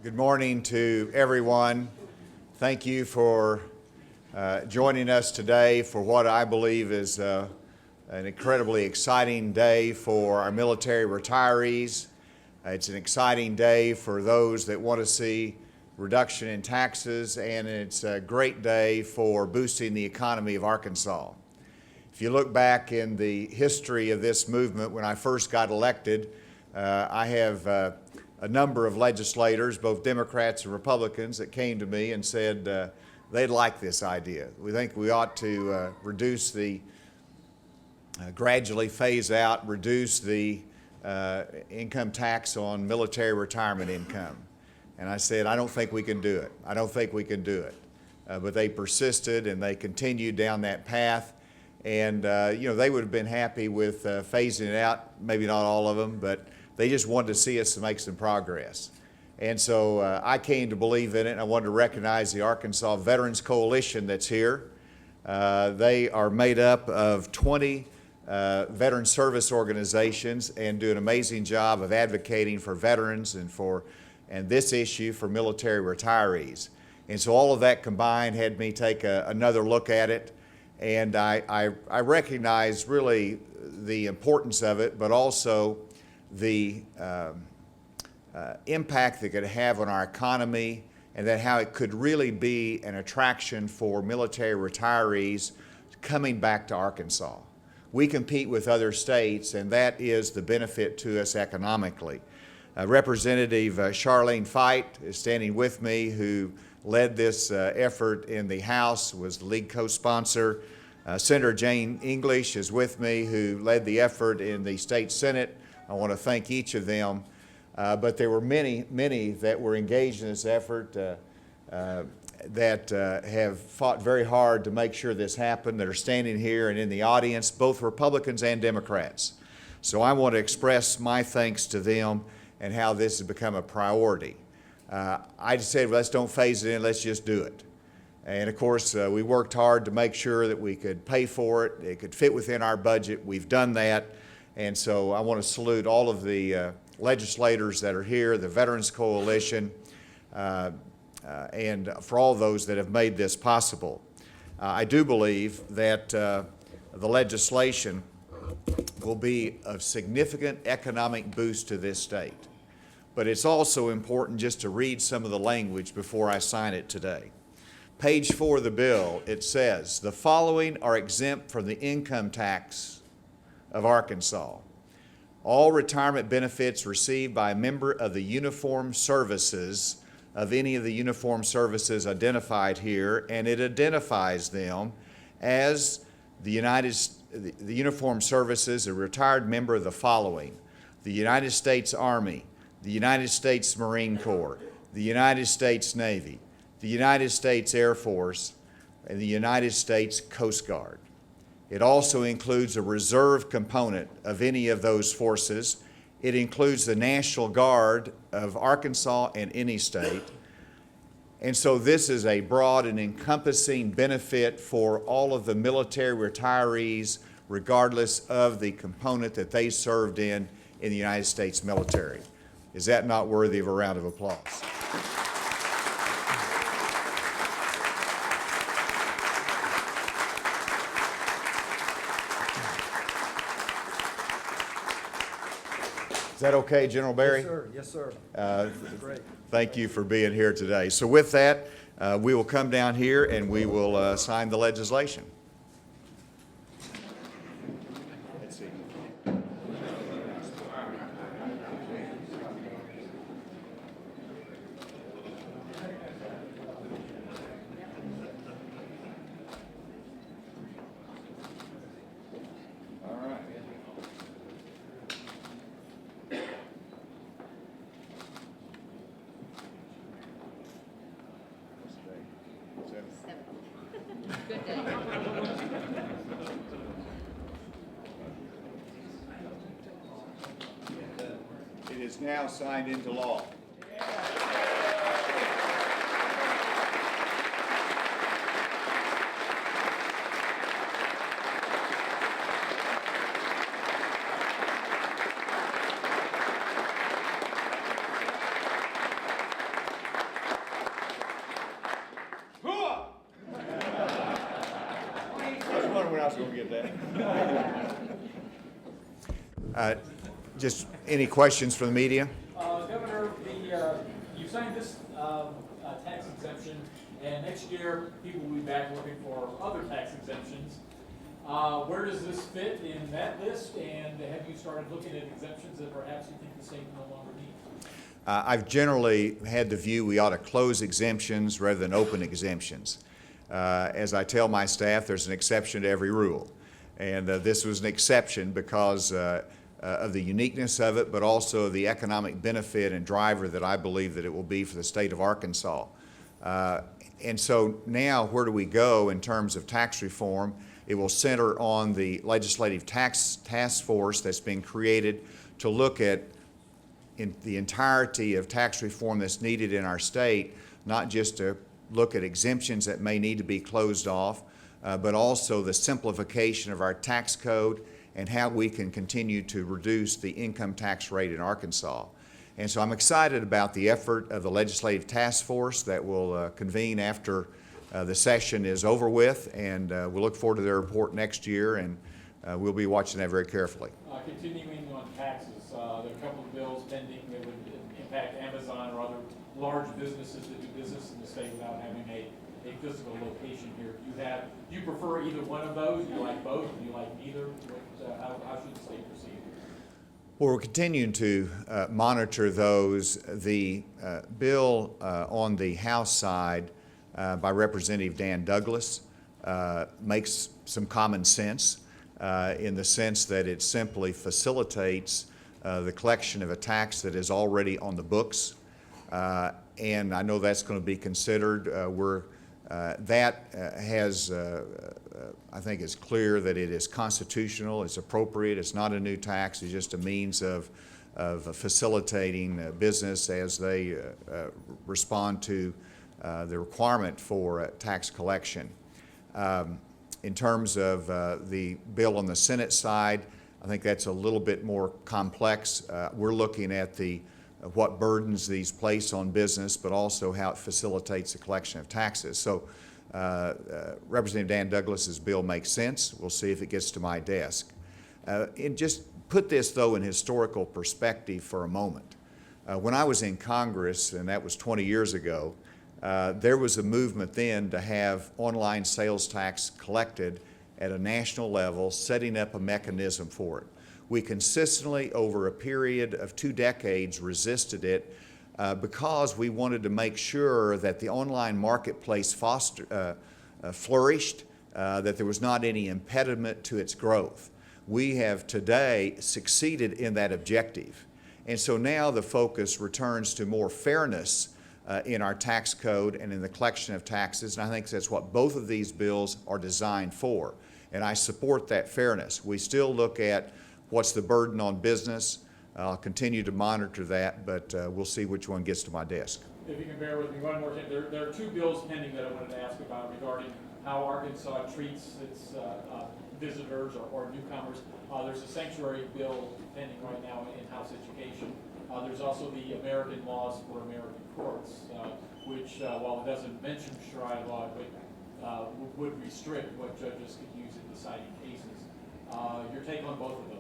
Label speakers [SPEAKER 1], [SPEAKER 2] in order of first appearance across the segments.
[SPEAKER 1] Good morning to everyone. Thank you for joining us today for what I believe is an incredibly exciting day for our military retirees. It's an exciting day for those that want to see reduction in taxes, and it's a great day for boosting the economy of Arkansas. If you look back in the history of this movement, when I first got elected, I have a number of legislators, both Democrats and Republicans, that came to me and said they'd like this idea. We think we ought to gradually phase out, reduce the income tax on military retirement income. And I said, I don't think we can do it. I don't think we can do it. But they persisted and they continued down that path. And, they would have been happy with phasing it out, maybe not all of them, but they just wanted to see us make some progress. And so I came to believe in it, and I wanted to recognize the Arkansas Veterans Coalition that's here. They are made up of 20 veteran service organizations and do an amazing job of advocating for veterans and this issue for military retirees. And so all of that combined had me take another look at it, and I recognize really the importance of it, but also the impact that it could have on our economy, and that how it could really be an attraction for military retirees coming back to Arkansas. We compete with other states, and that is the benefit to us economically. Representative Charlene Fight is standing with me, who led this effort in the House, was the lead co-sponsor. Senator Jane English is with me, who led the effort in the state Senate. I want to thank each of them, but there were many that were engaged in this effort that have fought very hard to make sure this happened, that are standing here and in the audience, both Republicans and Democrats. So I want to express my thanks to them and how this has become a priority. I just said, let's don't phase it in, let's just do it. And of course, we worked hard to make sure that we could pay for it, it could fit within our budget. We've done that. And so I want to salute all of the legislators that are here, the Veterans Coalition, and for all those that have made this possible. I do believe that the legislation will be a significant economic boost to this state. But it's also important just to read some of the language before I sign it today. Page 4 of the bill, it says, the following are exempt from the income tax of Arkansas. All retirement benefits received by a member of the uniformed services of any of the uniformed services identified here, and it identifies them as the uniformed services, a retired member of the following: the United States Army, the United States Marine Corps, the United States Navy, the United States Air Force, and the United States Coast Guard. It also includes a reserve component of any of those forces. It includes the National Guard of Arkansas and any state. And so this is a broad and encompassing benefit for all of the military retirees, regardless of the component that they served in the United States military. Is that not worthy of a round of applause? Is that okay, General Barry?
[SPEAKER 2] Yes, sir. Yes, sir. Great.
[SPEAKER 1] Thank you for being here today. So with that, we will come down here and we will sign the legislation. Let's see. All right.
[SPEAKER 3] Good day.
[SPEAKER 1] It is now signed into law. was going to get that. Just any questions from the media?
[SPEAKER 4] Governor, you signed this tax exemption, and next year people will be back looking for other tax exemptions. Where does this fit in that list, and have you started looking at exemptions that perhaps you think the state no longer needs?
[SPEAKER 1] I've generally had the view we ought to close exemptions rather than open exemptions. As I tell my staff, there's an exception to every rule. And this was an exception because of the uniqueness of it, but also the economic benefit and driver that I believe that it will be for the state of Arkansas. And so now where do we go in terms of tax reform? It will center on the legislative task force that's been created to look at in the entirety of tax reform that's needed in our state, not just to look at exemptions that may need to be closed off, but also the simplification of our tax code and how we can continue to reduce the income tax rate in Arkansas. And so I'm excited about the effort of the legislative task force that will convene after the session is over with, and we'll look forward to their report next year, and we'll be watching that very carefully.
[SPEAKER 4] Continuing on taxes, there are a couple of bills pending that would impact Amazon or other large businesses that do business in the state without having a physical location here. Do you prefer either one of those? Do you like both? Do you like neither? How should the state proceed?
[SPEAKER 1] Well, we're continuing to monitor those. The bill on the House side by Representative Dan Douglas makes some common sense in the sense that it simply facilitates the collection of a tax that is already on the books. And I know that's going to be considered. I think it's clear that it is constitutional, it's appropriate, it's not a new tax, it's just a means of facilitating business as they respond to the requirement for tax collection. In terms of the bill on the Senate side, I think that's a little bit more complex. We're looking at what burdens these place on business, but also how it facilitates the collection of taxes. So Representative Dan Douglas's bill makes sense. We'll see if it gets to my desk. And just put this, though, in historical perspective for a moment. When I was in Congress, and that was 20 years ago, there was a movement then to have online sales tax collected at a national level, setting up a mechanism for it. We consistently, over a period of 2 decades, resisted it because we wanted to make sure that the online marketplace flourished, that there was not any impediment to its growth. We have today succeeded in that objective. And so now the focus returns to more fairness in our tax code and in the collection of taxes, and I think that's what both of these bills are designed for. And I support that fairness. We still look at what's the burden on business. I'll continue to monitor that, but we'll see which one gets to my desk.
[SPEAKER 4] If you can bear with me one more thing, there are 2 bills pending that I wanted to ask about regarding how Arkansas treats its visitors or newcomers. There's a sanctuary bill pending right now in House Education. There's also the American Laws for American Courts, which, while it doesn't mention Sharia law, would restrict what judges could use in deciding cases. Your take on both of those?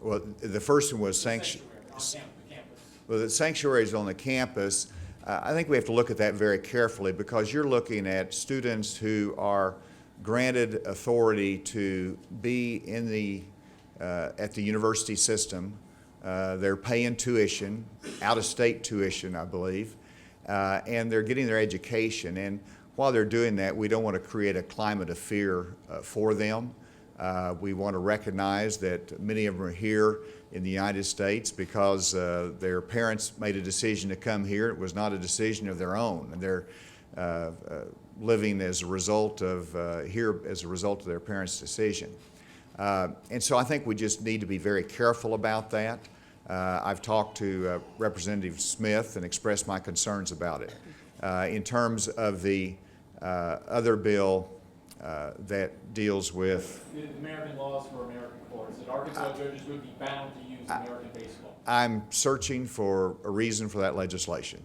[SPEAKER 1] Well, the first one was
[SPEAKER 4] Sanctuary on the campus.
[SPEAKER 1] Well, the sanctuaries on the campus. I think we have to look at that very carefully because you're looking at students who are granted authority to be in at the university system. They're paying tuition, out-of-state tuition, I believe, and they're getting their education. And while they're doing that, we don't want to create a climate of fear for them. We want to recognize that many of them are here in the United States because their parents made a decision to come here. It was not a decision of their own, and they're living as a result of here as a result of their parents' decision. And so I think we just need to be very careful about that. I've talked to Representative Smith and expressed my concerns about it. In terms of the other bill that deals with
[SPEAKER 4] The American Laws for American Courts, that Arkansas judges would be bound to use American-based law.
[SPEAKER 1] I'm searching for a reason for that legislation.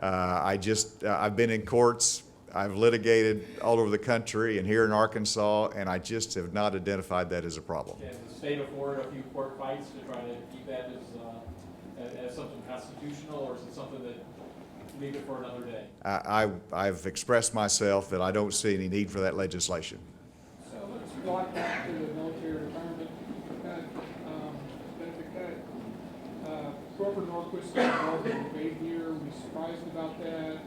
[SPEAKER 1] I've been in courts I've litigated all over the country and here in Arkansas, and I just have not identified that as a problem.
[SPEAKER 4] Can the state afford a few court fights to try to keep that as something constitutional, or is it something that leave it for another day?
[SPEAKER 1] I've expressed myself that I don't see any need for that legislation.
[SPEAKER 5] So let's walk back to the military retirement cut, benefit cut. Corporate Norquist is involved in the debate here. Were you surprised about that?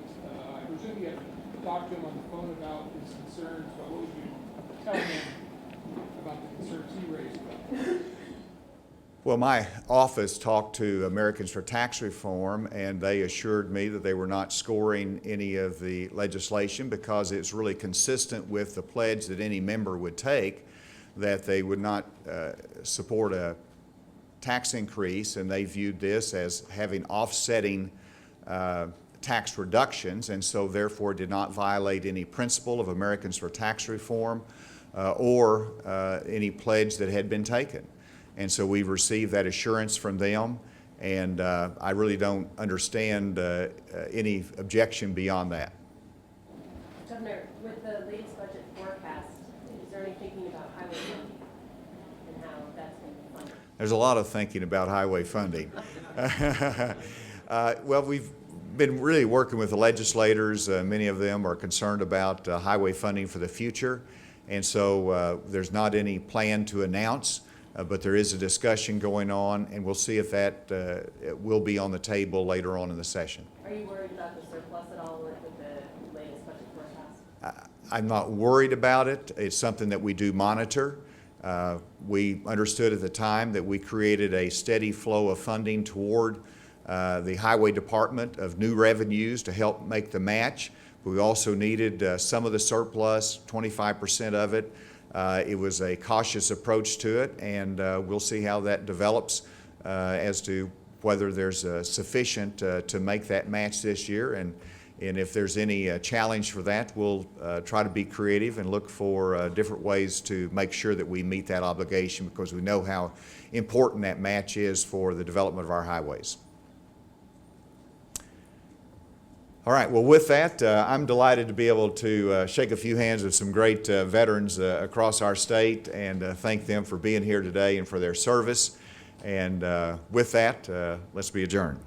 [SPEAKER 5] I presume you have talked to him on the phone about his concerns, but what would you tell him about the concerns he raised about that?
[SPEAKER 1] Well, my office talked to Americans for Tax Reform, and they assured me that they were not scoring any of the legislation because it's really consistent with the pledge that any member would take that they would not support a tax increase, and they viewed this as having offsetting tax reductions, and so therefore did not violate any principle of Americans for Tax Reform or any pledge that had been taken. And so we've received that assurance from them, and I really don't understand any objection beyond that.
[SPEAKER 3] Governor, with the latest budget forecast, is there any thinking about highway funding and how that's going to be funded?
[SPEAKER 1] There's a lot of thinking about highway funding. Well, we've been really working with the legislators. Many of them are concerned about highway funding for the future, and so there's not any plan to announce. But there is a discussion going on, and we'll see if that will be on the table later on in the session.
[SPEAKER 3] Are you worried about the surplus at all with the latest budget forecast?
[SPEAKER 1] I'm not worried about it. It's something that we do monitor. We understood at the time that we created a steady flow of funding toward the Highway Department of new revenues to help make the match. We also needed some of the surplus, 25% of it. It was a cautious approach to it, and we'll see how that develops as to whether there's sufficient to make that match this year. And if there's any challenge for that, we'll try to be creative and look for different ways to make sure that we meet that obligation, because we know how important that match is for the development of our highways. All right, well, with that, I'm delighted to be able to shake a few hands with some great veterans across our state and thank them for being here today and for their service. And with that, let's be adjourned.